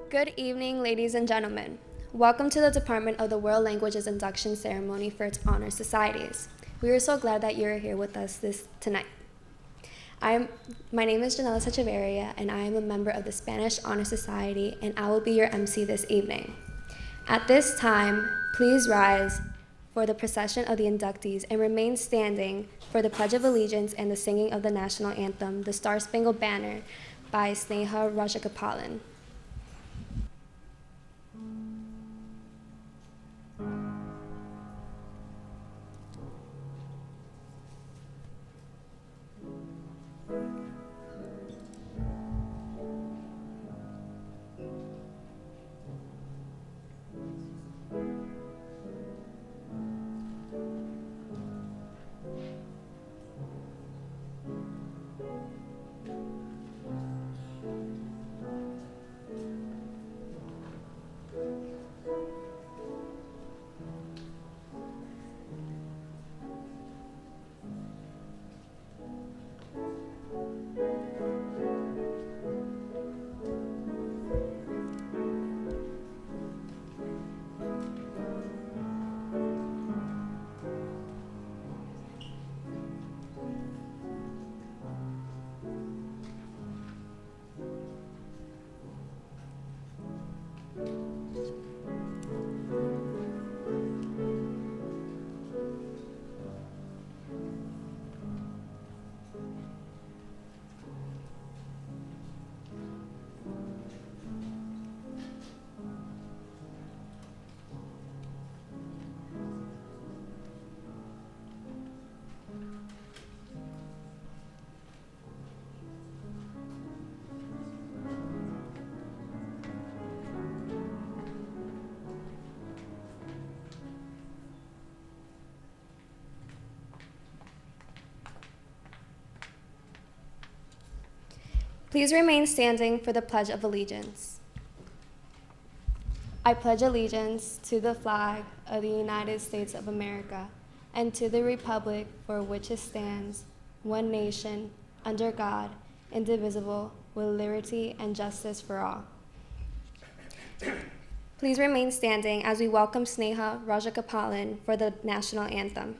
Good evening, ladies and gentlemen. Welcome to the Department of the World Languages Induction Ceremony for its Honor Societies. We are so glad that you're here with us tonight. My name is Janela Secheveria, and I am a member of the Spanish Honor Society, and I will be your MC this evening. At this time, please rise for the procession of the inductees and remain standing for the Pledge of Allegiance and the singing of the national anthem, the Star-Spangled Banner, by Sneha Rajagopal. Please remain standing for the Pledge of Allegiance. I pledge allegiance to the flag of the United States of America and to the republic for which it stands, one nation, under God, indivisible, with liberty and justice for all. Please remain standing as we welcome Sneha Rajagopal for the national anthem.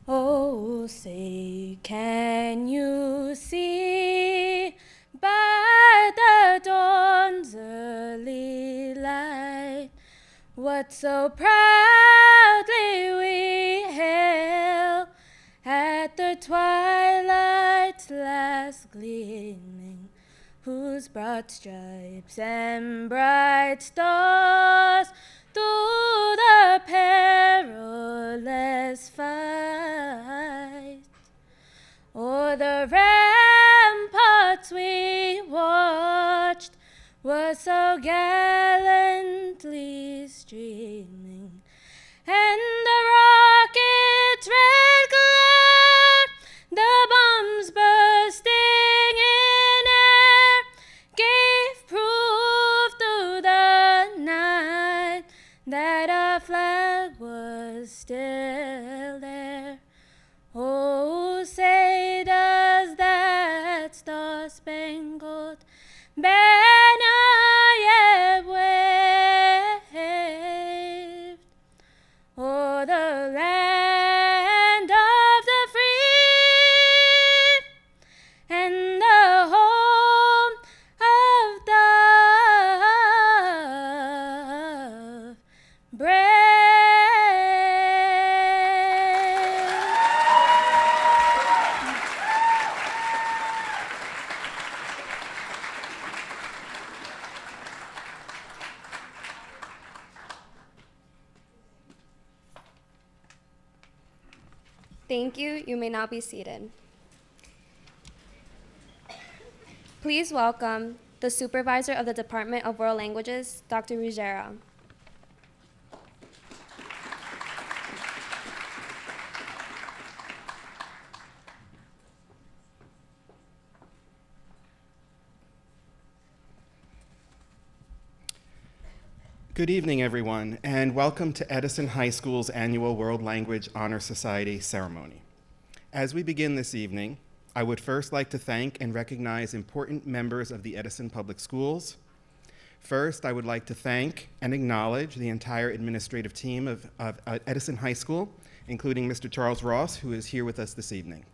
Oh, say, can you see by the dawn's early light what so proudly we hailed at the twilight's last gleaming, whose broad stripes and bright stars through the perilous fight o'er the ramparts we watched were so gallantly streaming, and the rocket's red glare, the bombs bursting in air, gave proof through the night that our flag was still there. Oh, say does that star-spangled banner yet wave o'er the land of the free and the home of the brave? Thank you. You may now be seated. Please welcome the Supervisor of the Department of World Languages, Dr. Ruggiero. Good evening, everyone, and welcome to Edison High School's annual World Language Honor Society ceremony. As we begin this evening, I would first like to thank and recognize important members of the Edison Public Schools. First, I would like to thank and acknowledge the entire administrative team of Edison High School, including Mr. Charles Ross, who is here with us this evening.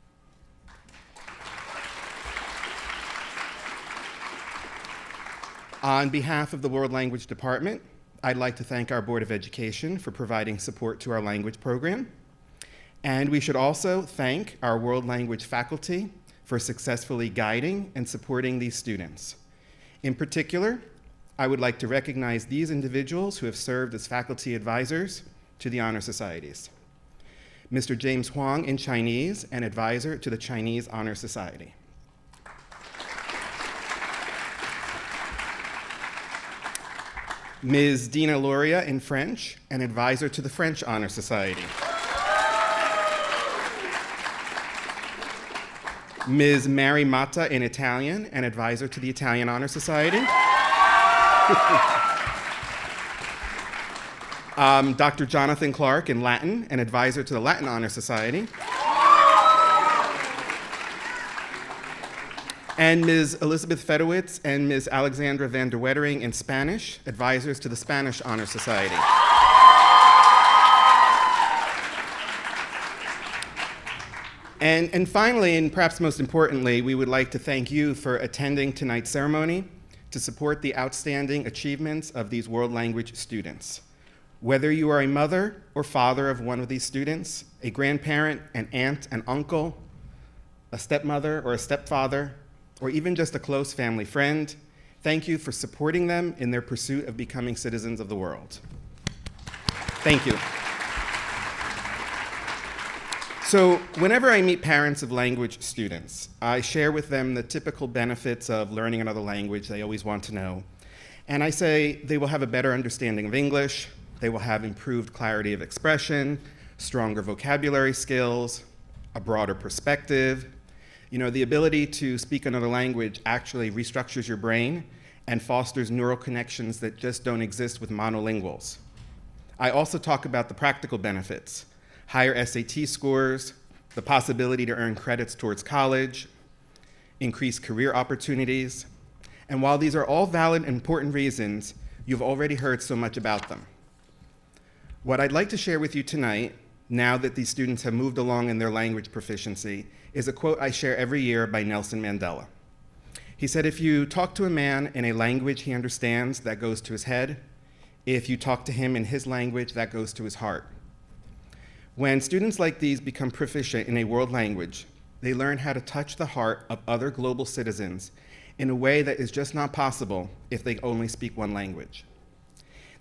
On behalf of the World Language Department, I'd like to thank our Board of Education for providing support to our language program. And we should also thank our World Language faculty for successfully guiding and supporting these students. In particular, I would like to recognize these individuals who have served as faculty advisors to the Honor Societies. Mr. James Huang in Chinese, an advisor to the Chinese Honor Society. Ms. Dina Loria in French, an advisor to the French Honor Society. Ms. Mary Mata in Italian, an advisor to the Italian Honor Society. Dr. Jonathan Clark in Latin, an advisor to the Latin Honor Society. And Ms. Elizabeth Fedowitz and Ms. Alexandra van der Wettering in Spanish, advisors to the Spanish Honor Society. And finally, and perhaps most importantly, we would like to thank you for attending tonight's ceremony to support the outstanding achievements of these world language students. Whether you are a mother or father of one of these students, a grandparent, an aunt, an uncle, a stepmother or a stepfather, or even just a close family friend, thank you for supporting them in their pursuit of becoming citizens of the world. Thank you. So whenever I meet parents of language students, I share with them the typical benefits of learning another language they always want to know. And I say they will have a better understanding of English, they will have improved clarity of expression, stronger vocabulary skills, a broader perspective. You know, the ability to speak another language actually restructures your brain and fosters neural connections that just don't exist with monolinguals. I also talk about the practical benefits, higher SAT scores, the possibility to earn credits towards college, increased career opportunities. And while these are all valid and important reasons, you've already heard so much about them. What I'd like to share with you tonight, now that these students have moved along in their language proficiency, is a quote I share every year by Nelson Mandela. He said, if you talk to a man in a language he understands, that goes to his head. If you talk to him in his language, that goes to his heart. When students like these become proficient in a world language, they learn how to touch the heart of other global citizens in a way that is just not possible if they only speak one language.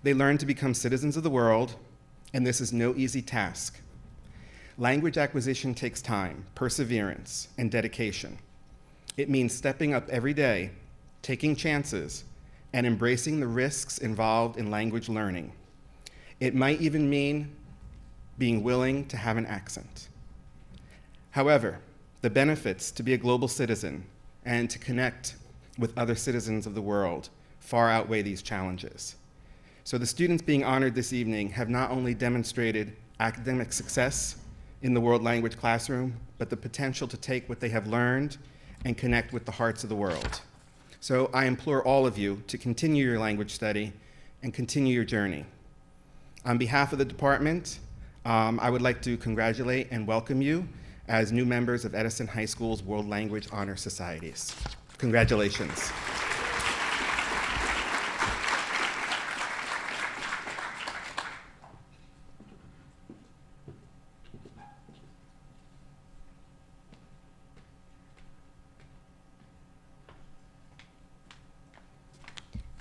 They learn to become citizens of the world, and this is no easy task. Language acquisition takes time, perseverance, and dedication. It means stepping up every day, taking chances, and embracing the risks involved in language learning. It might even mean being willing to have an accent. However, the benefits to be a global citizen and to connect with other citizens of the world far outweigh these challenges. So the students being honored this evening have not only demonstrated academic success in the world language classroom, but the potential to take what they have learned and connect with the hearts of the world. So I implore all of you to continue your language study and continue your journey. On behalf of the department, I would like to congratulate and welcome you as new members of Edison High School's World Language Honor Societies. Congratulations.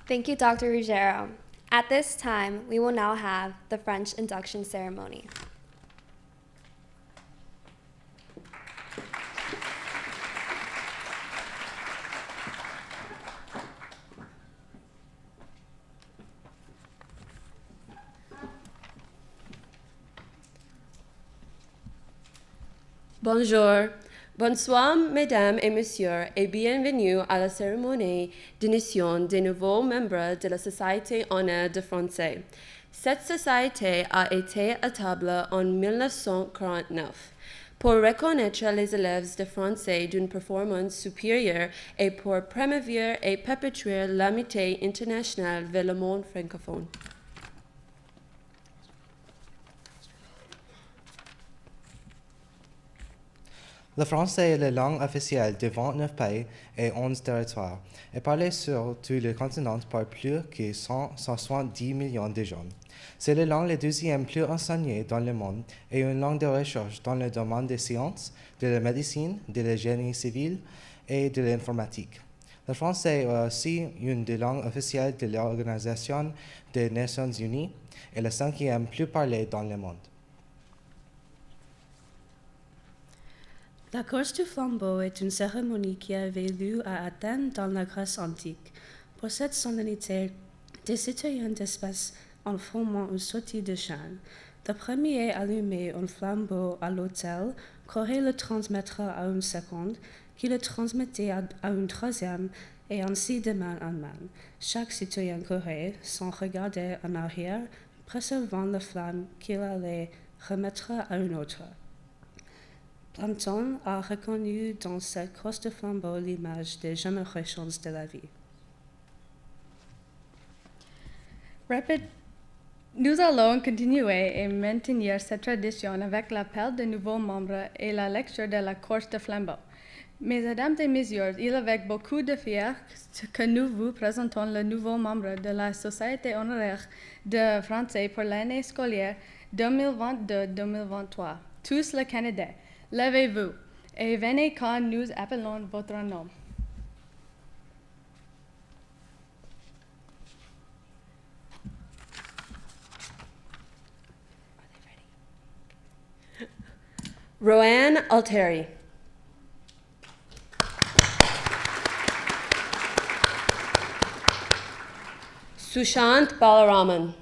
Thank you, Dr. Ruggiero. At this time, we will now have the French induction ceremony. Bonjour. Bonsoir, mesdames et messieurs, et bienvenue à la cérémonie d'initiation des nouveaux membres de la Société honneur de français. Cette société a été établie en 1949 pour reconnaître les élèves de français d'une performance supérieure et pour promouvoir et perpétuer l'amitié internationale vers le monde francophone. Le français est la langue officielle de 29 pays et 11 territoires, et parlée sur tout le continent par plus que 170 millions de gens. C'est la langue la deuxième plus enseignée dans le monde et une langue de recherche dans le domaine des sciences, de la médecine, de la génie civil et de l'informatique. Le français est aussi une des langues officielles de l'Organisation des Nations Unies et la cinquième plus parlée dans le monde. La course du flambeau est une cérémonie qui avait lieu à Athènes dans la Grèce antique. Pour cette solennité, des citoyens d'espèce en formant une sortie de chaîne. Le premier allumait un flambeau à l'autel, qu'aurait le transmettre à une seconde, qui le transmettait à une troisième, et ainsi de main en main. Chaque citoyen courait, sans regarder en arrière, préservant la flamme qu'il allait remettre à une autre. Platon a reconnu dans cette course de flambeau l'image des générations de la vie. Nous allons continuer et maintenir cette tradition avec l'appel de nouveaux membres et la lecture de la course de flambeau. Mesdames et messieurs, il est avec beaucoup de fierté que nous vous présentons le nouveau membre de la Société honoraire de français pour l'année scolaire 2022-2023. Tous les candidats, levez-vous et venez quand nous appelons votre nom. Roanne Alteri. Sushant Balaraman.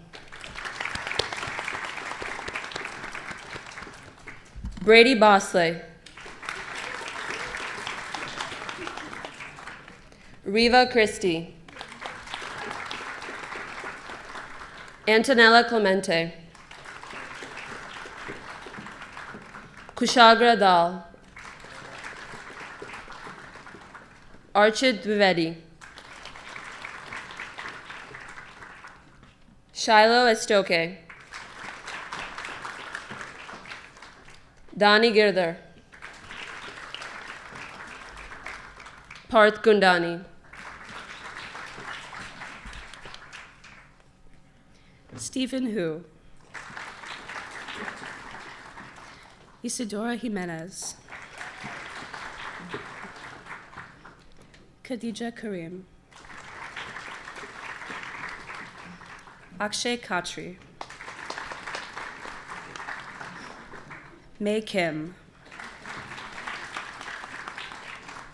Brady Bosley. Riva Christie. Antonella Clemente. Kushagra Dal. Archid Dwivedi. Shiloh Estoke. Dani Girdhar. Parth Gundani. Stephen Hu. Isidora Jimenez. Khadija Karim. Akshay Khatri. May Kim.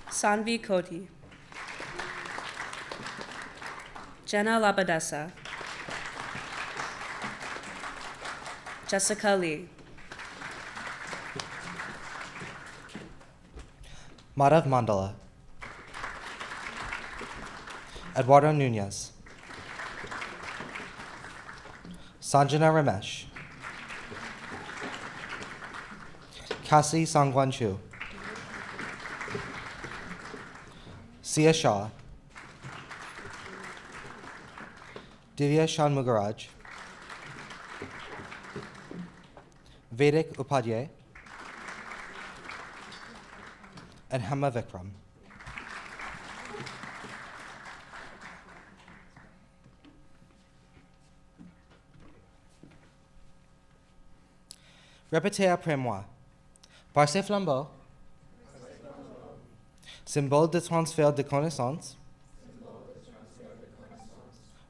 Sanvi Koti. Jenna Labadesa. Jessica Lee. Madhav Mandala. Eduardo Nunez. Sanjana Ramesh. Cassie Sangwanchu. Sia Shah. Divya Shanmugaraj. Vedic Upadhyay. And Hema Vikram. Répétez après moi. Par ces flambeaux, symbole de transfert de connaissances,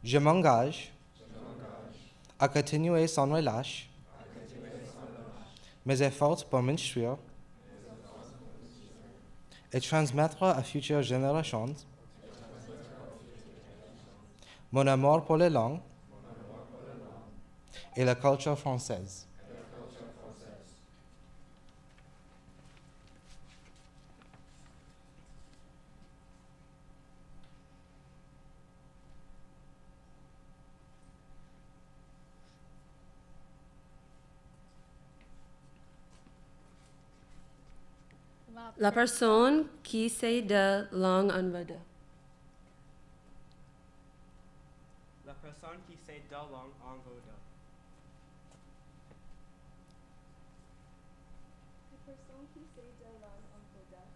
je m'engage à continuer sans relâche mes efforts pour m'instruire et transmettre à futures générations mon amour pour les langues et la culture française. La personne qui sait de langue en veut deux. La personne qui sait deux langues en veut deux. La personne qui sait deux langues en veut deux.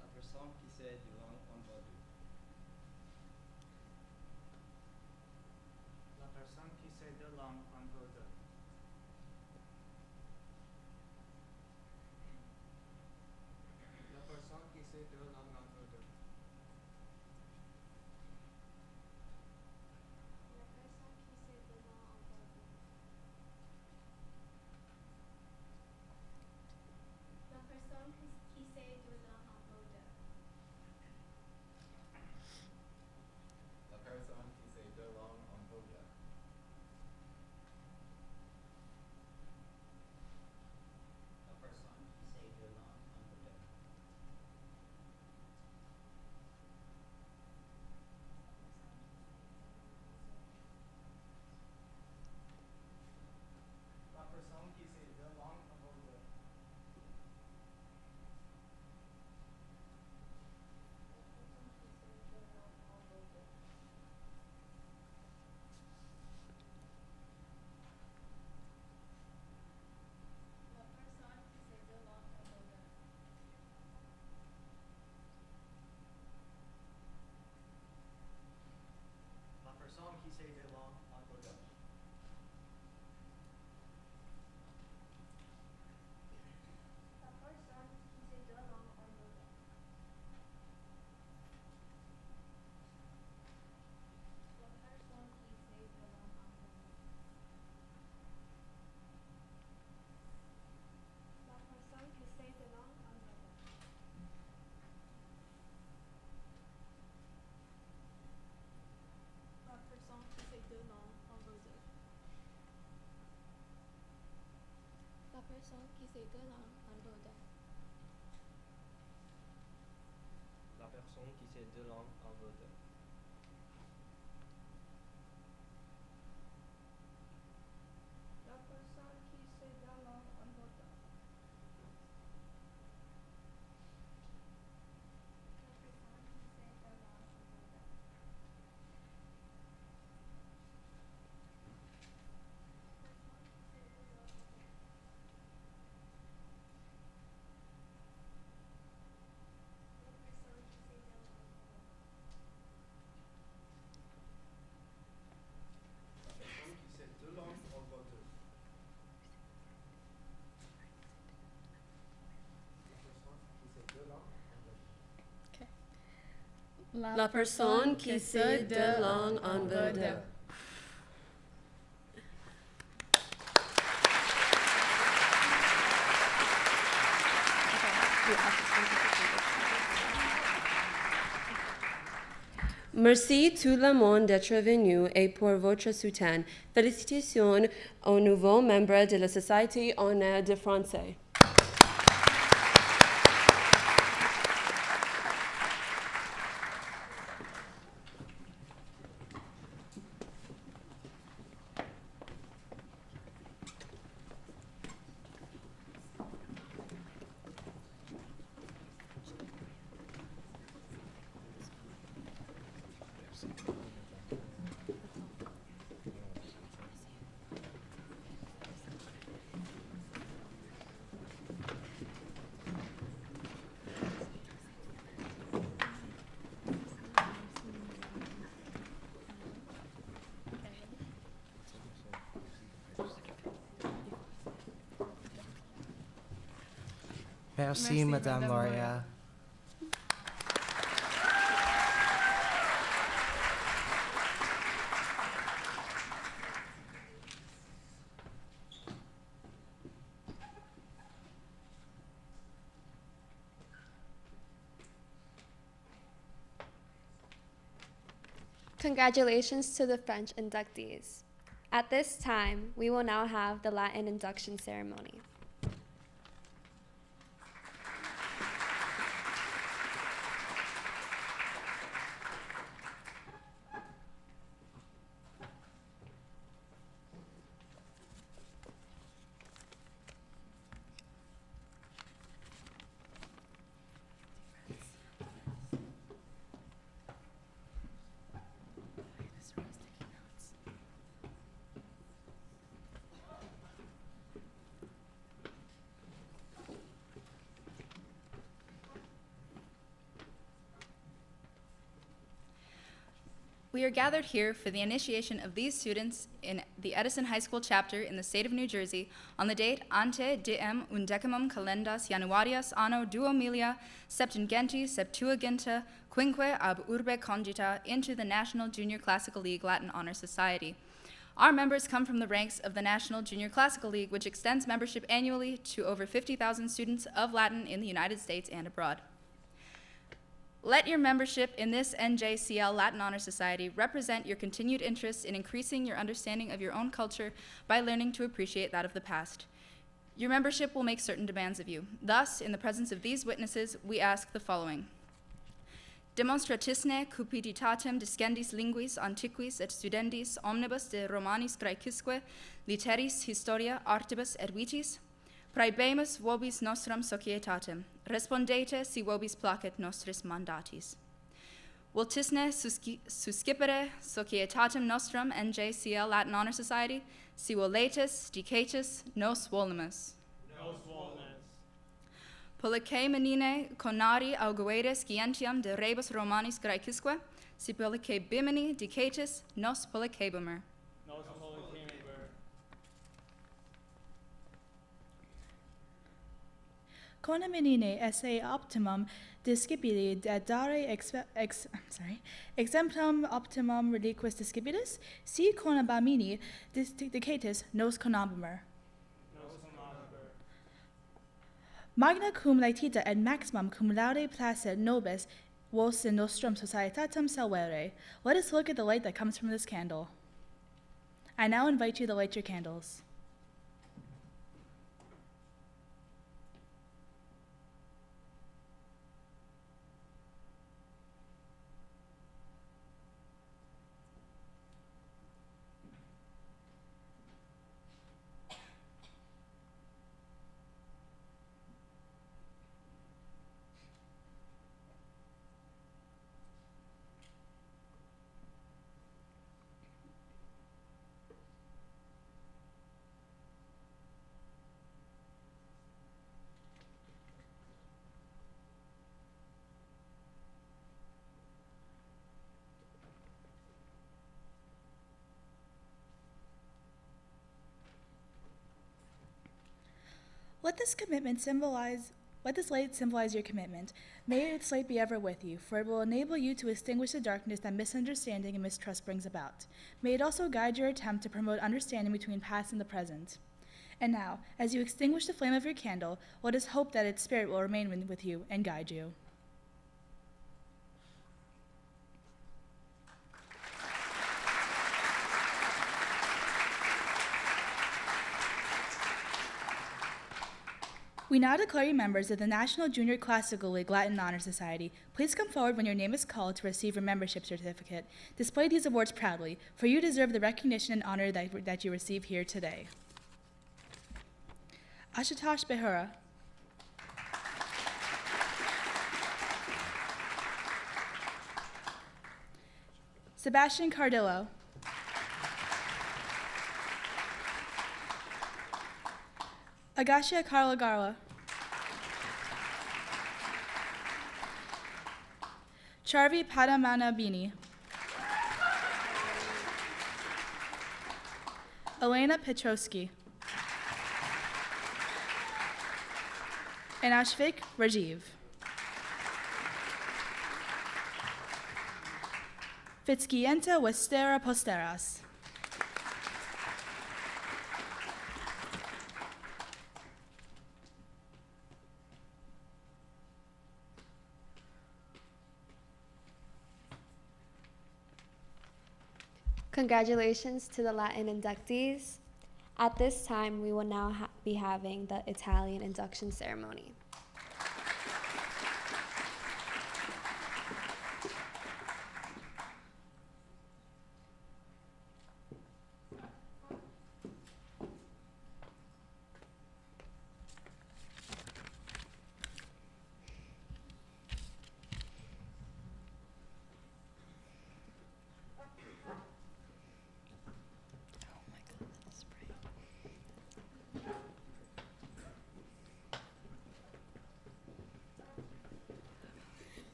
La personne qui sait deux langues en veut deux. La personne qui sait deux langues en veut deux. La personne qui sait deux langues en veut deux. La personne qui sait deux langues en veut deux. La personne qui sait deux langues en veut deux. La personne qui sait deux langues en veut deux. La personne qui sait deux langues en veut deux. La personne qui sait deux langues en veut deux. La personne qui sait deux langues en veut deux. La personne qui sait deux langues en veut deux. La personne qui sait deux langues en veut deux. La personne qui sait deux langues en veut deux. La personne qui sait deux langues en veut deux. La personne qui sait deux langues en veut deux. La personne qui sait deux langues en veut deux. La personne qui sait deux langues en veut deux. La personne qui sait deux langues en veut deux. La personne qui sait deux langues en veut deux. La personne qui sait deux langues en veut deux. Merci tout le monde d'être venu et pour votre soutien. Félicitations aux nouveaux membres de la Société honnête de français. Merci, Madame Lauria. Congratulations to the French inductees. At this time, we will now have the Latin induction ceremony. We are gathered here for the initiation of these students in the Edison High School chapter in the state of New Jersey on the date ante diem undecimum calendas Januarias anno 2000 septingenti septuaginta quinque ab urbe congita into the National Junior Classical League Latin Honor Society. Our members come from the ranks of the National Junior Classical League, which extends membership annually to over 50,000 students of Latin in the United States and abroad. Let your membership in this NJCL Latin Honor Society represent your continued interest in increasing your understanding of your own culture by learning to appreciate that of the past. Your membership will make certain demands of you. Thus, in the presence of these witnesses, we ask the following. Demonstratisne cupiditatem discendis linguis antiquis et studendis omnibus de Romanis Graecisque litteris historia artibus et vitis, praebemus vobis nostram societatem, respondete si vobis placet nostris mandatis. Vultisne suscipere societatem nostrum NJCL Latin Honor Society, si voletis, dicetis, nos volumus. Nos volumus. Policae menine conari auguedes gientiam de rebus Romanis Graecisque, si policae bimini dicetis, nos policaebumer. Nos policaebumer. Quona menine esse optimum discipuli dare exemplum optimum reliquis discipulis, si quona bamini dicetis nos conabumer. Magna cum laetita et maximum cum laude placet nobis vos in nostrum societatem salvere. Let us look at the light that comes from this candle. I now invite you to light your candles. Let this light symbolize your commitment. May its light be ever with you, for it will enable you to extinguish the darkness that misunderstanding and mistrust brings about. May it also guide your attempt to promote understanding between past and the present. And now, as you extinguish the flame of your candle, let us hope that its spirit will remain with you and guide you. We now declare you members of the National Junior Classical League Latin Honor Society. Please come forward when your name is called to receive your membership certificate. Display these awards proudly, for you deserve the recognition and honor that you receive here today. Ashutosh Behura. Sebastian Cardillo. Agasha Carlagarla. Charvi Padamanabini. Elena Petrosky. And Ashvik Rajiv. Fitzgienta Westera Posteras. Congratulations to the Latin inductees. At this time, we will now be having the Italian induction ceremony.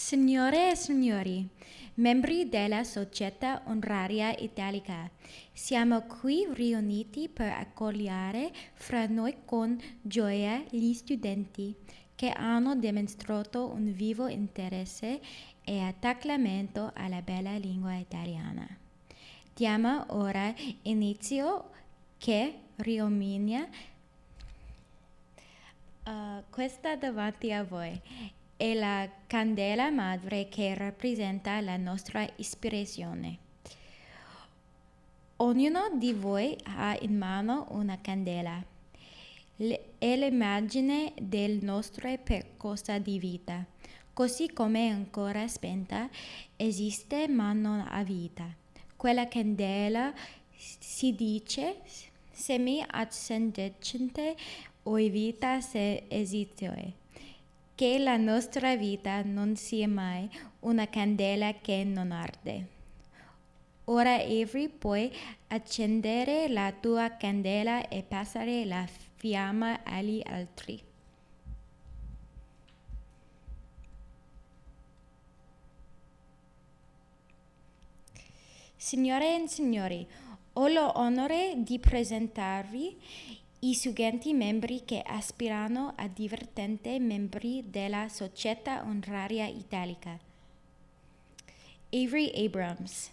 Signore e signori, membri della Società Onoraria Italica, siamo qui riuniti per accogliere fra noi con gioia gli studenti che hanno dimostrato un vivo interesse e attaccamento alla bella lingua italiana. Diamo ora inizio che riomina questa davanti a voi è la candela madre che rappresenta la nostra ispirazione. Ognuno di voi ha in mano una candela. È l'immagine del nostro percorso di vita. Così come è ancora spenta, esiste ma non ha vita. Quella candela si dice semi-accendente o vita se esiste. Che la nostra vita non sia mai una candela che non arde. Ora Avery puoi accendere la tua candela e passare la fiamma agli altri. Signore e signori, ho l'onore di presentarvi i seguenti membri che aspirano a divertenti membri della Società Onoraria Italica. Avery Abrams.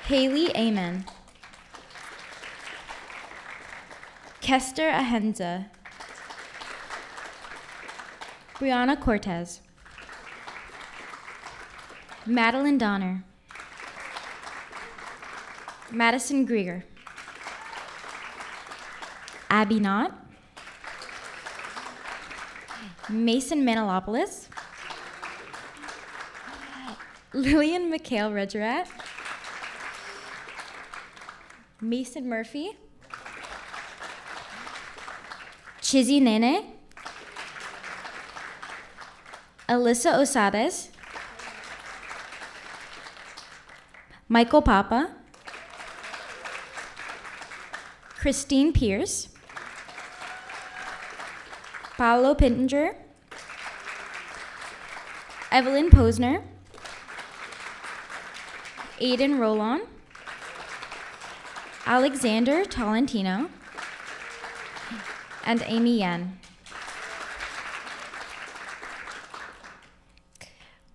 Haley Amen. Kester Ahenza. Brianna Cortez. Madeline Donner. Madison Grieger. Abby Knott. Mason Manilopoulos. Lillian McHale Regerat. Mason Murphy. Chizzy Nene. Alyssa Osades. Michael Papa. Christine Pierce. Paolo Pittenger. Evelyn Posner. Aiden Roland. Alexander Tolentino. And Amy Yan.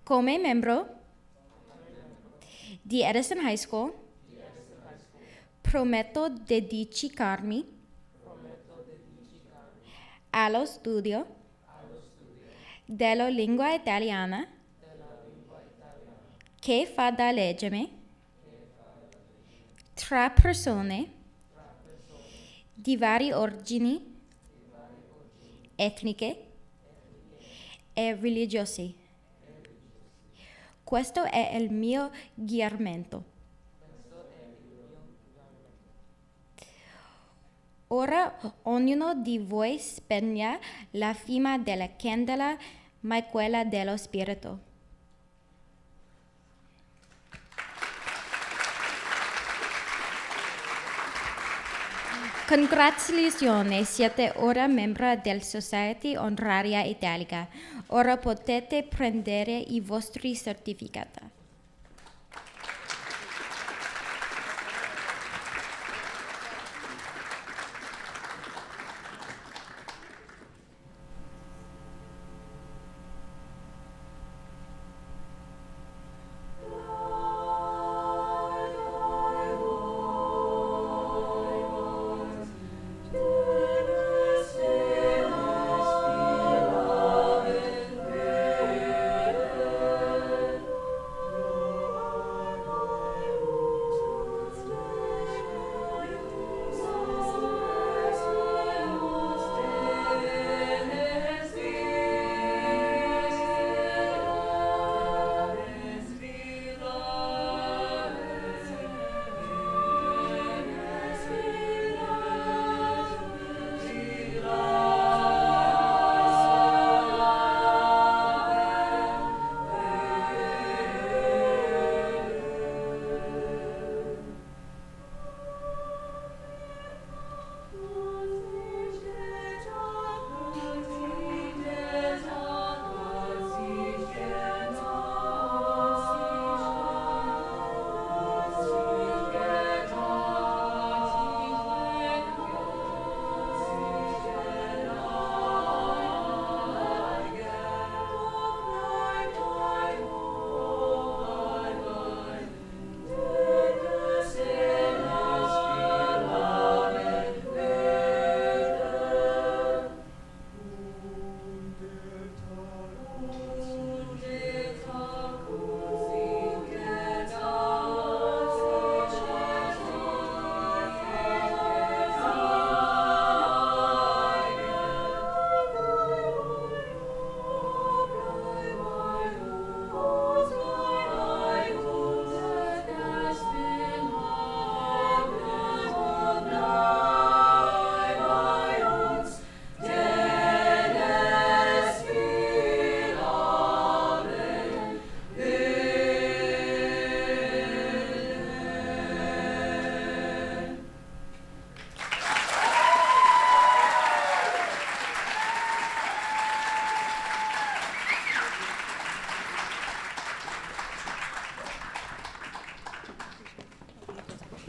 Come membro di Edison High School, prometto dedicarmi allo studio della lingua italiana che fa da legame tra persone di vari ordini etniche e religiosi. Questo è il mio giuramento. Ora ognuno di voi spegna la fiamma della candela, ma quella dello spirito. Congratulazioni, siete ora membro della Società Onoraria Italica. Ora potete prendere i vostri certificati.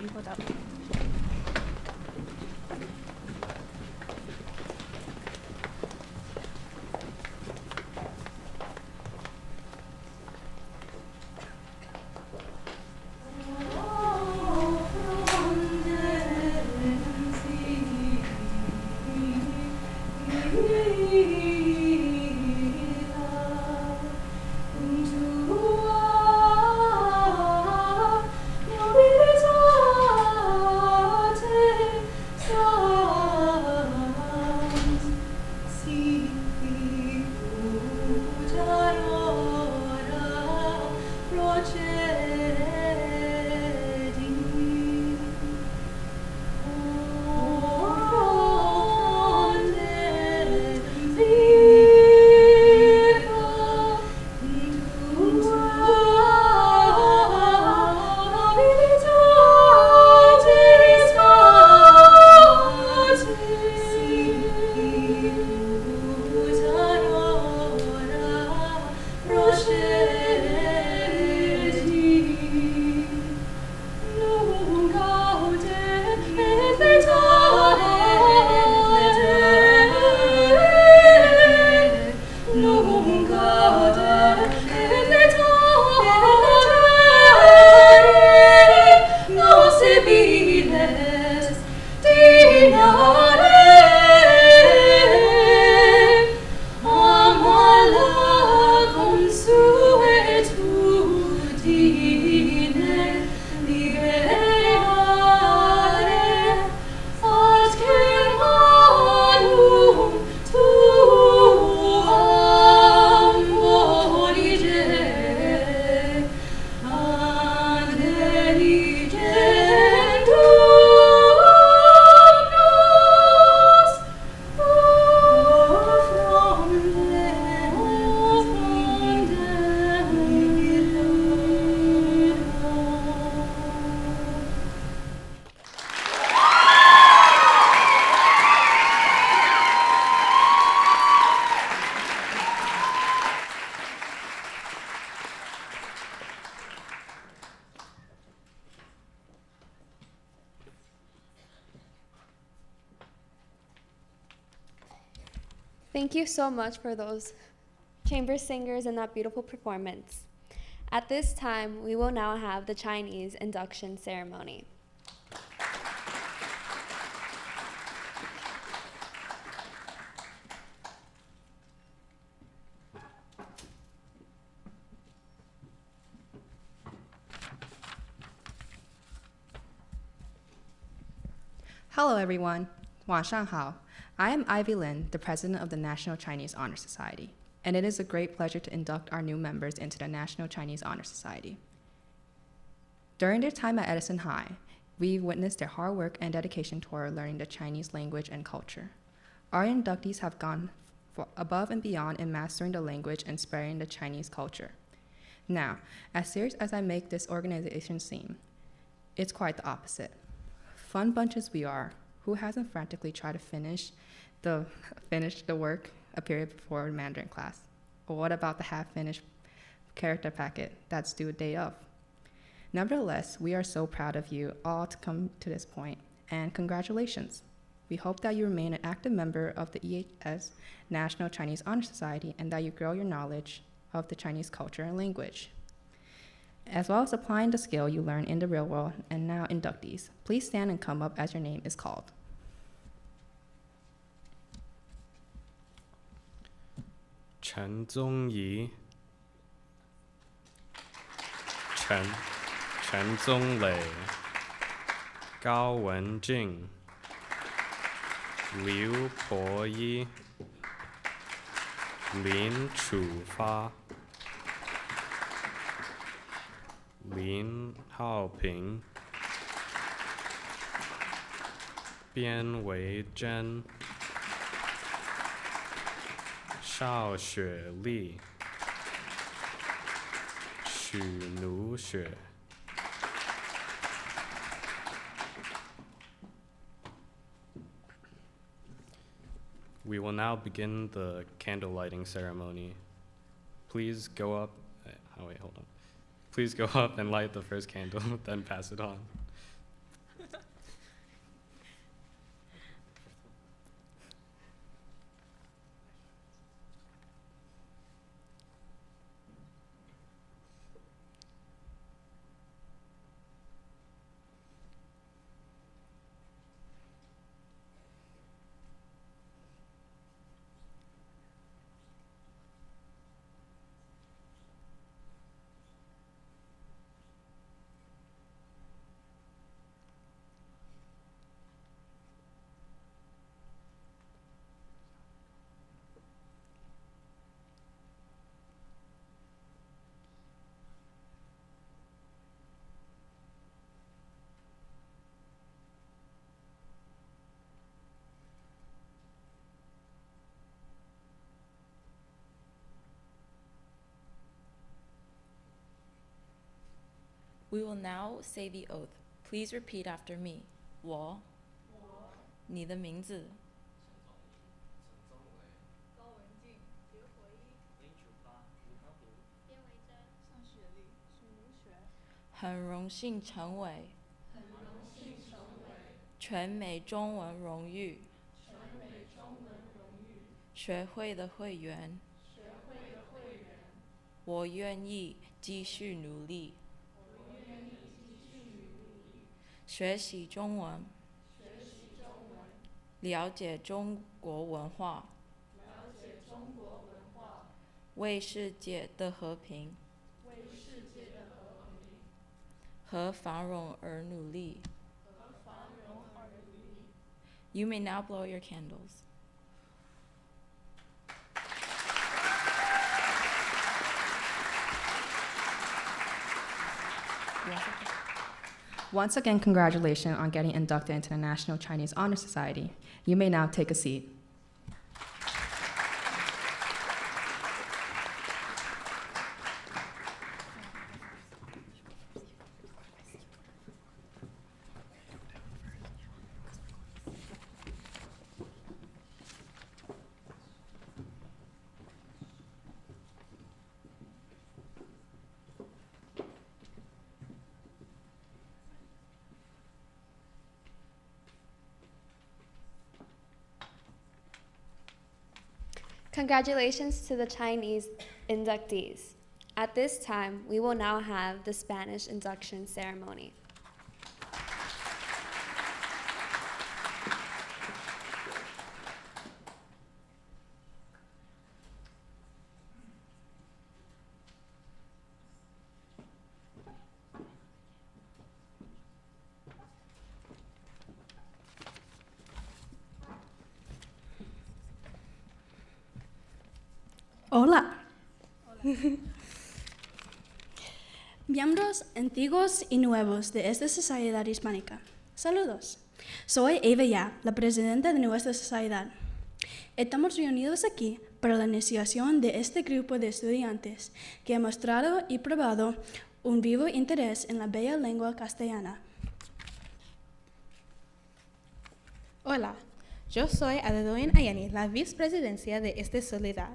being pulled up. Thank you so much for those chamber singers and that beautiful performance. At this time, we will now have the Chinese induction ceremony. Hello, everyone. 晚上好. I am Ivy Lin, the president of the National Chinese Honor Society, and it is a great pleasure to induct our new members into the National Chinese Honor Society. During their time at Edison High, we've witnessed their hard work and dedication toward learning the Chinese language and culture. Our inductees have gone above and beyond in mastering the language and spreading the Chinese culture. Now, as serious as I make this organization seem, it's quite the opposite. Fun bunches we are. Who hasn't frantically tried to finish the work a period before Mandarin class? Or what about the half-finished character packet that's due a day of? Nevertheless, we are so proud of you all to come to this point, and congratulations. We hope that you remain an active member of the EHS National Chinese Honor Society and that you grow your knowledge of the Chinese culture and language, as well as applying the skill you learn in the real world. And now, inductees, please stand and come up as your name is called. Chen Zongyi, Chen Zonglei, Gao Wenjing, Liu Poyi, Lin Chufa, Lin Haoping, Bian Wei Zhen, Shao Xueli, Xu Nu Xue. We will now begin the candle lighting ceremony. Please go up. Oh wait, hold on. Please go up and light the first candle, then pass it on. We will now say the oath. Please repeat after me. 我你的名字很荣幸成为全美中文荣誉学会的会员，我愿意继续努力学习中文，了解中国文化，为世界的和平和繁荣而努力。You may now blow your candles. Once again, congratulations on getting inducted into the National Chinese Honor Society. You may now take a seat. Congratulations to the Chinese inductees. At this time, we will now have the Spanish induction ceremony. Hola. Miembros antiguos y nuevos de esta sociedad hispánica. Saludos. Soy Eva Ya, la presidenta de nuestra sociedad. Estamos reunidos aquí para la iniciación de este grupo de estudiantes que ha mostrado y probado un vivo interés en la bella lengua castellana. Hola, yo soy Adeline Ayani, la vicepresidencia de esta sociedad.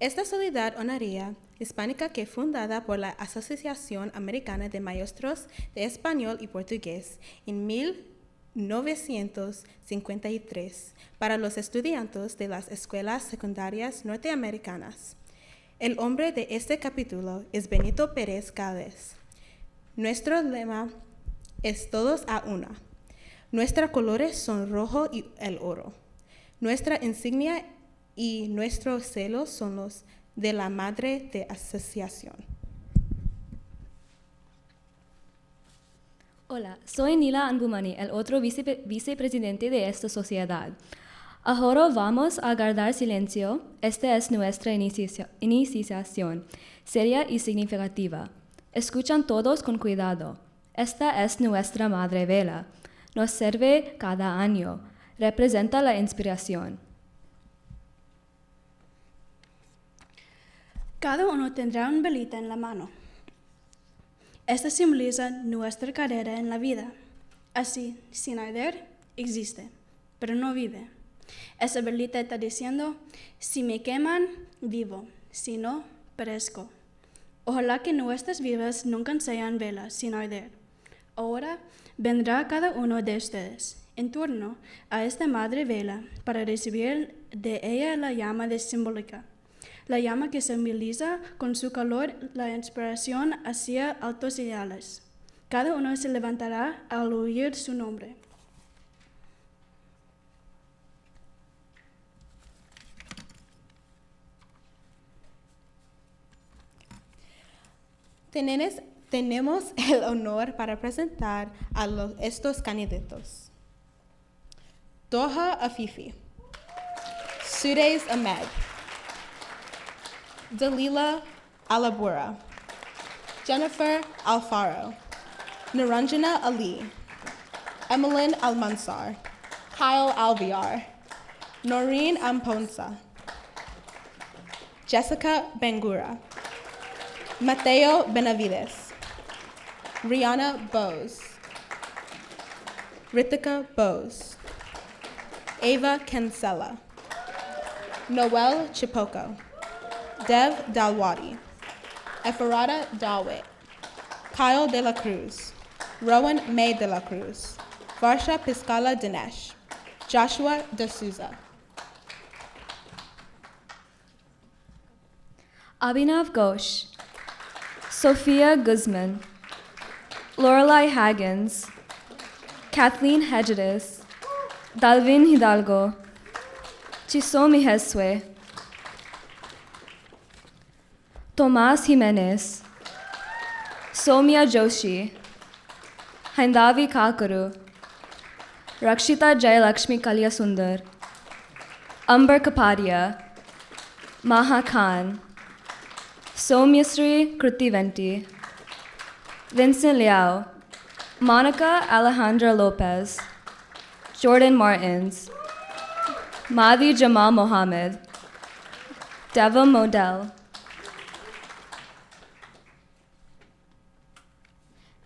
Esta sociedad honoraria hispánica que fundada por la Asociación Americana de Maestros de Español y Portugués en 1953 para los estudiantes de las escuelas secundarias norteamericanas. El nombre de este capítulo es Benito Pérez Gálvez. Nuestro lema es Todos a una. Nuestros colores son rojo y el oro. Nuestra insignia y nuestros celos son los de la madre de asociación. Hola, soy Nila Angumani, el otro vicepresidente de esta sociedad. Ahora vamos a guardar silencio. Esta es nuestra iniciación, seria y significativa. Escuchan todos con cuidado. Esta es nuestra madre vela. Nos sirve cada año. Representa la inspiración. Cada uno tendrá una velita en la mano. Esta simboliza nuestra carrera en la vida. Así, sin arder, existe, pero no vive. Esa velita está diciendo, si me queman, vivo, si no, perezco. Ojalá que nuestras vidas nunca sean velas sin arder. Ahora vendrá cada uno de ustedes en torno a esta madre vela para recibir de ella la llama de simbólica. La llama que simboliza con su calor la inspiración hacia altos ideales. Cada uno se levantará al oír su nombre. Tenemos el honor para presentar a estos candidatos. Doha Afifi, Sudeis Ahmed, Dalila Alabura, Jennifer Alfaro, Naranjana Ali, Emmeline Almansar, Kyle Alviar, Noreen Amponsa, Jessica Bangura, Mateo Benavides, Rihanna Bose, Ritika Bose, Ava Cancella, Noel Chipoco, Dev Dalwadi, Efarada Dalwit, Kyle De La Cruz, Rowan May De La Cruz, Varsha Piscala Dinesh, Joshua De Souza. Abhinav Ghosh, Sophia Guzman, Lorelai Haggins, Kathleen Hedges, Dalvin Hidalgo, Chisomi Heswe, Tomas Jimenez, Somya Joshi, Haindavi Kakaru, Rakshita Jayalakshmi Kalyasundar, Amber Kapadia, Maha Khan, Somyasri Krutiventi, Vincent Liao, Monica Alejandra Lopez, Jordan Martins, Madhi Jamal Mohammed, Deva Model,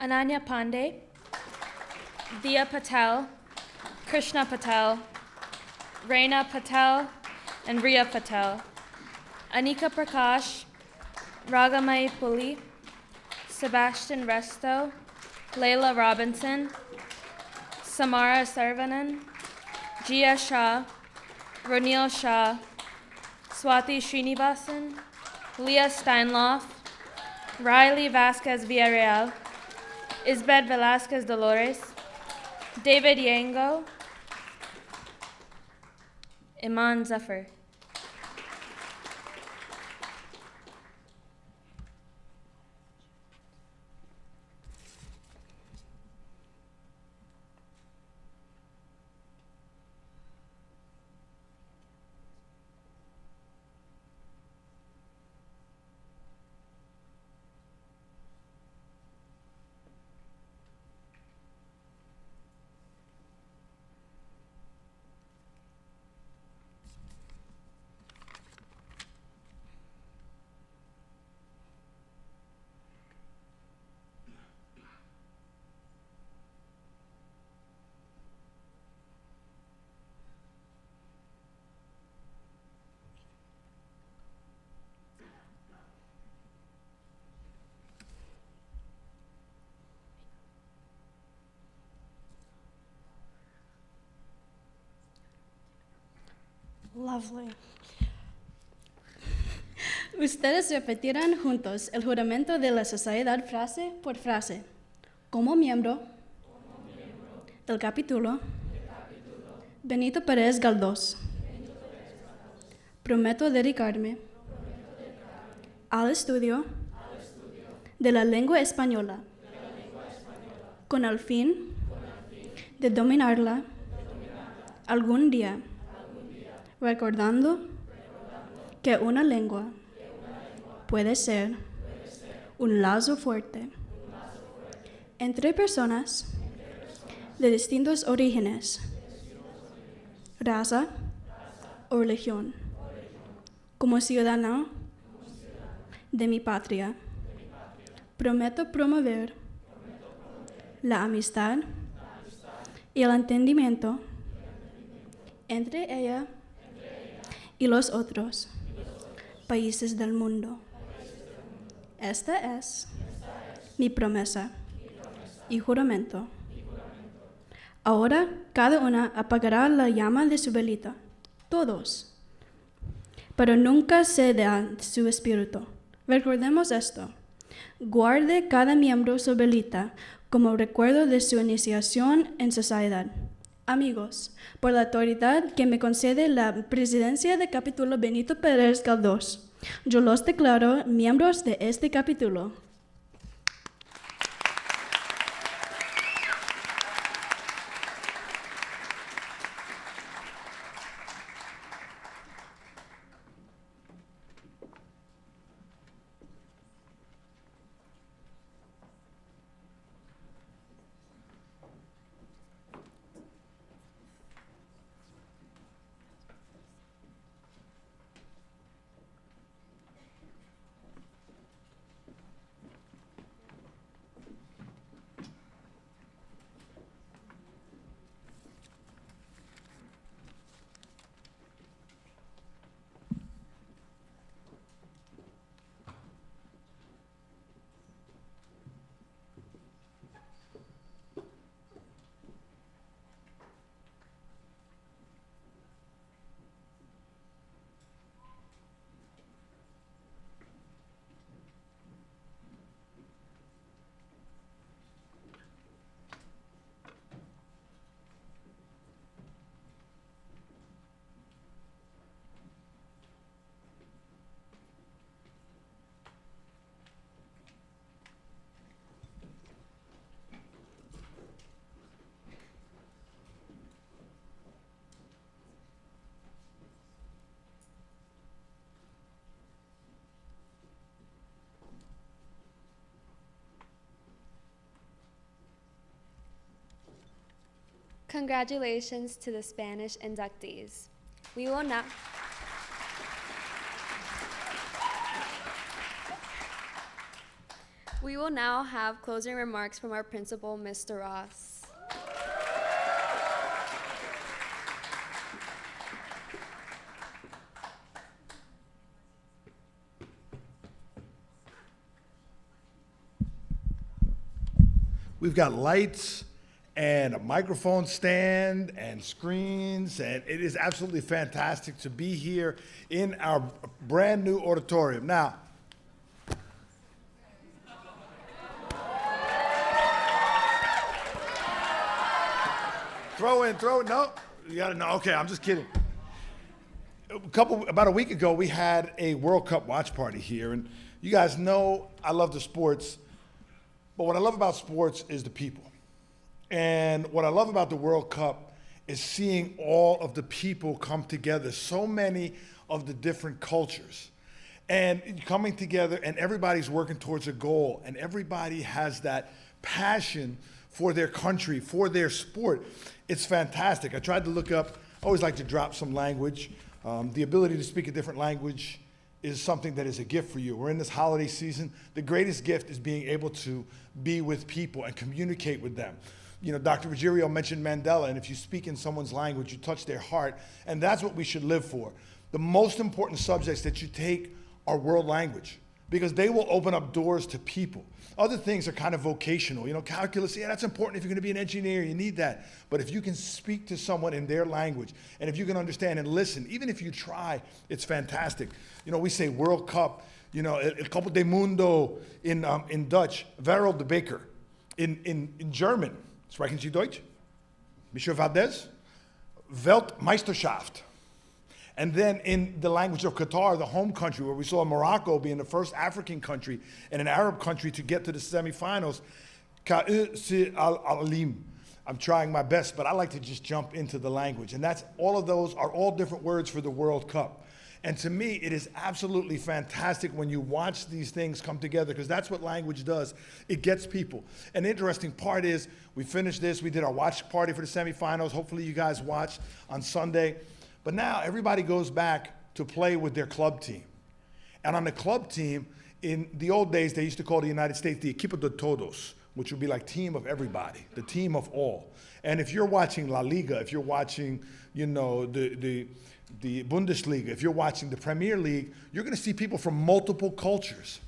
Ananya Pandey, Dia Patel, Krishna Patel, Reina Patel, and Ria Patel, Anika Prakash, Ragamai Puli, Sebastian Resto, Layla Robinson, Samara Sarvanan, Jia Shah, Ronil Shah, Swati Srinivasan, Leah Steinloff, Riley Vasquez Villarreal, Isbeth Velasquez Dolores, David Yango, Iman Zafar. Lovely. Ustedes repetirán juntos el juramento de la sociedad frase por frase. Como miembro del capítulo Benito Pérez Galdós, prometo dedicarme al estudio de la lengua española con el fin de dominarla algún día, recordando que una lengua puede ser un lazo fuerte entre personas de distintos orígenes, raza o religión. Como ciudadano de mi patria, prometo promover la amistad y el entendimiento entre ella y los otros países del mundo. Esta es mi promesa y juramento. Ahora cada una apagará la llama de su velita, todos, pero nunca se da su espíritu. Recordemos esto. Guarde cada miembro su velita como recuerdo de su iniciación en sociedad. Amigos, por la autoridad que me concede la presidencia del capítulo Benito Pérez Galdós, yo los declaro miembros de este capítulo. Congratulations to the Spanish inductees. We will now have closing remarks from our principal, Mr. Ross. We've got lights and a microphone stand and screens, and it is absolutely fantastic to be here in our brand new auditorium. Now, throw in, no, you gotta know, okay, I'm just kidding. About a week ago, we had a World Cup watch party here, and you guys know I love the sports, but what I love about sports is the people. And what I love about the World Cup is seeing all of the people come together, so many of the different cultures, and coming together, and everybody's working towards a goal, and everybody has that passion for their country, for their sport. It's fantastic. I tried to look up, I always like to drop some language. The ability to speak a different language is something that is a gift for you. We're in this holiday season. The greatest gift is being able to be with people and communicate with them. You know, Dr. Ruggiero mentioned Mandela, and if you speak in someone's language, you touch their heart, and that's what we should live for. The most important subjects that you take are world language, because they will open up doors to people. Other things are kind of vocational. You know, calculus, yeah, that's important. If you're going to be an engineer, you need that. But if you can speak to someone in their language, and if you can understand and listen, even if you try, it's fantastic. You know, we say World Cup, you know, El Copa del Mundo in Dutch, Wereld de Beker. In German, sprechen Sie Deutsch? Monsieur Valdez? Weltmeisterschaft. And then in the language of Qatar, the home country, where we saw Morocco being the first African country and an Arab country to get to the semifinals, Ka'si al-Alim. I'm trying my best, but I like to just jump into the language. And that's all of those are all different words for the World Cup. And to me, it is absolutely fantastic when you watch these things come together, because that's what language does. It gets people. An interesting part is we finished this. We did our watch party for the semifinals. Hopefully you guys watched on Sunday. But now everybody goes back to play with their club team. And on the club team, in the old days, they used to call the United States the equipo de todos, which would be like team of everybody, the team of all. And if you're watching La Liga, if you're watching, you know, the Bundesliga, if you're watching the Premier League, you're going to see people from multiple cultures.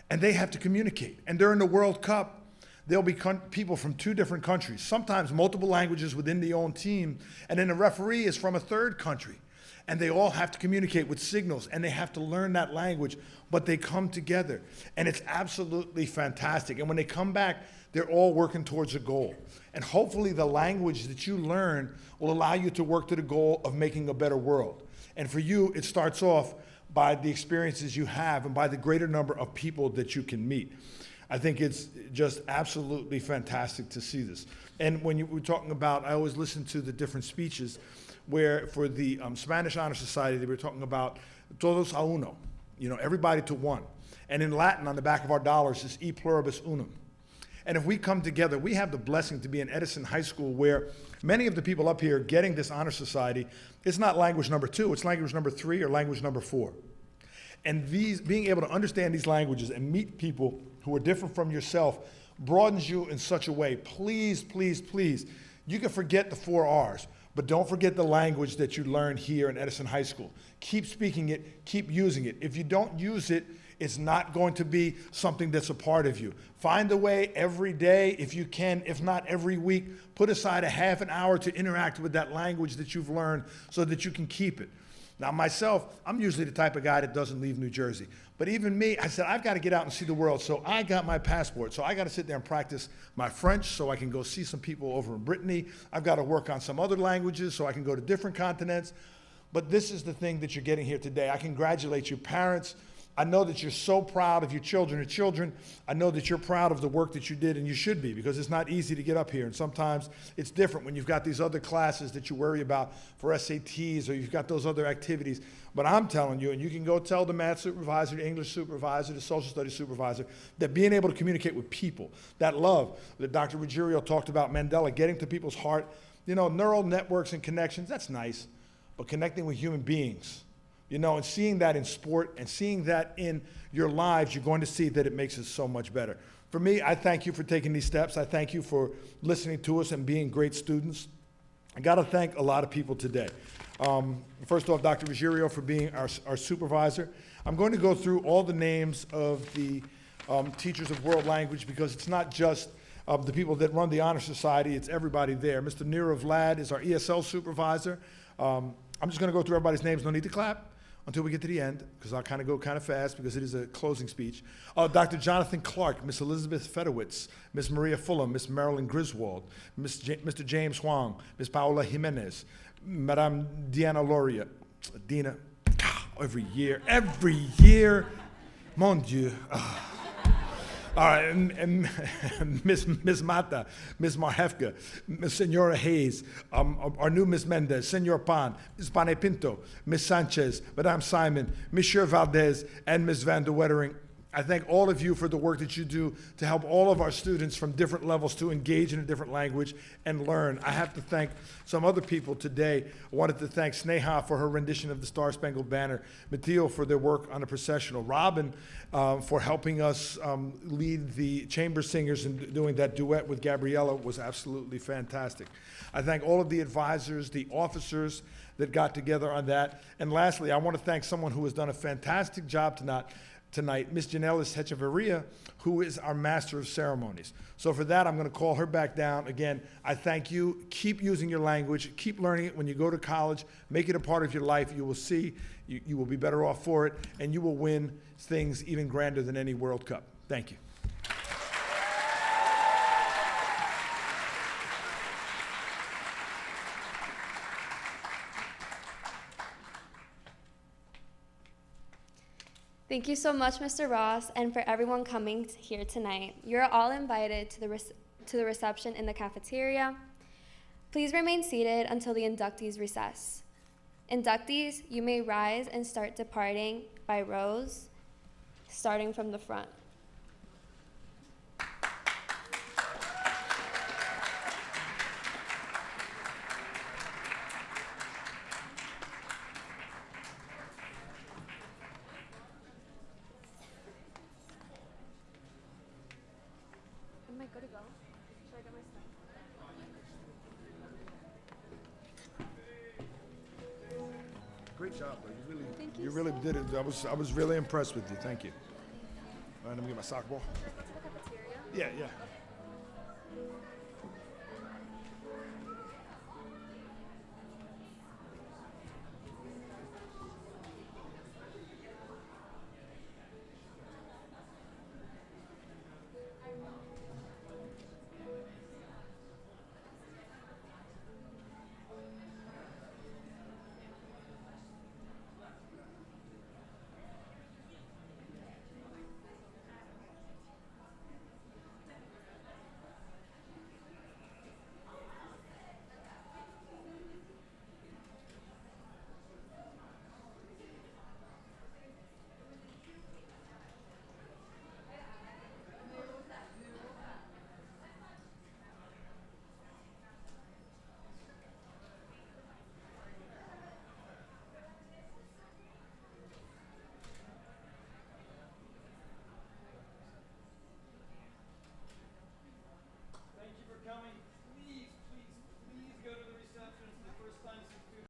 And they have to communicate. And during the World Cup, there'll be people from 2 different countries, sometimes multiple languages within the own team, and then the referee is from a 3rd country. And they all have to communicate with signals, and they have to learn that language, but they come together. And it's absolutely fantastic. And when they come back, they're all working towards a goal. And hopefully the language that you learn will allow you to work to the goal of making a better world. And for you, it starts off by the experiences you have and by the greater number of people that you can meet. I think it's just absolutely fantastic to see this. And when you were talking about, I always listen to the different speeches where for the Spanish Honor Society, they were talking about todos a uno, you know, everybody to one. And in Latin, on the back of our dollars, is e pluribus unum. And if we come together, we have the blessing to be in Edison High School, where many of the people up here getting this honor society, it's not language number 2, it's language number 3 or language number 4. And being able to understand these languages and meet people who are different from yourself broadens you in such a way. Please, please, please, you can forget the 4 R's, but don't forget the language that you learned here in Edison High School. Keep speaking it, keep using it. If you don't use it, it's not going to be something that's a part of you. Find a way every day, if you can, if not every week, put aside a half an hour to interact with that language that you've learned so that you can keep it. Now myself, I'm usually the type of guy that doesn't leave New Jersey. But even me, I said, I've got to get out and see the world. So I got my passport. So I got to sit there and practice my French so I can go see some people over in Brittany. I've got to work on some other languages so I can go to different continents. But this is the thing that you're getting here today. I congratulate you, parents. I know that you're so proud of your children. I know that you're proud of the work that you did, and you should be, because it's not easy to get up here. And sometimes it's different when you've got these other classes that you worry about for SATs, or you've got those other activities. But I'm telling you, and you can go tell the math supervisor, the English supervisor, the social studies supervisor, that being able to communicate with people, that love that Dr. Ruggiero talked about, Mandela, getting to people's heart, You know, neural networks and connections, that's nice, but connecting with human beings, you know, and seeing that in sport and seeing that in your lives, you're going to see that it makes it so much better. For me, I thank you for taking these steps. I thank you for listening to us and being great students. I got to thank a lot of people today. First off, Dr. Ruggiero for being our supervisor. I'm going to go through all the names of the teachers of world language because it's not just the people that run the Honor Society, it's everybody there. Mr. Nira Vlad is our ESL supervisor. I'm just going to go through everybody's names. No need to clap until we get to the end because I'll kind of go kind of fast because it is a closing speech. Dr. Jonathan Clark, Miss Elizabeth Fedowitz, Miss Maria Fulham, Miss Marilyn Griswold, Mr. James Huang, Miss Paola Jimenez, Madame Diana Loria, Dina, every year, mon Dieu. All right, and Miss Mata, Miss Marhefka, Miss Senora Hayes, our new Miss Mendez, Senor Pan, Miss Pane Pinto, Miss Sanchez, Madame Simon, Monsieur Valdez, and Miss Van de Wettering. I thank all of you for the work that you do to help all of our students from different levels to engage in a different language and learn. I have to thank some other people today. I wanted to thank Sneha for her rendition of the Star Spangled Banner, Matteo for their work on the processional, Robin for helping us lead the chamber singers and doing that duet with Gabriella was absolutely fantastic. I thank all of the advisors, the officers that got together on that. And lastly, I want to thank someone who has done a fantastic job tonight, Ms. Janelis Hechevarria, who is our Master of Ceremonies. So for that, I'm going to call her back down. Again, I thank you. Keep using your language. Keep learning it when you go to college. Make it a part of your life. You will see you will be better off for it, and you will win things even grander than any World Cup. Thank you. Thank you so much, Mr. Ross, and for everyone coming here tonight. You're all invited to the reception in the cafeteria. Please remain seated until the inductees recess. Inductees, you may rise and start departing by rows, starting from the front. Great job, bro. You really did it. I was really impressed with you. Thank you. All right, let me get my soccer ball. Yeah, yeah.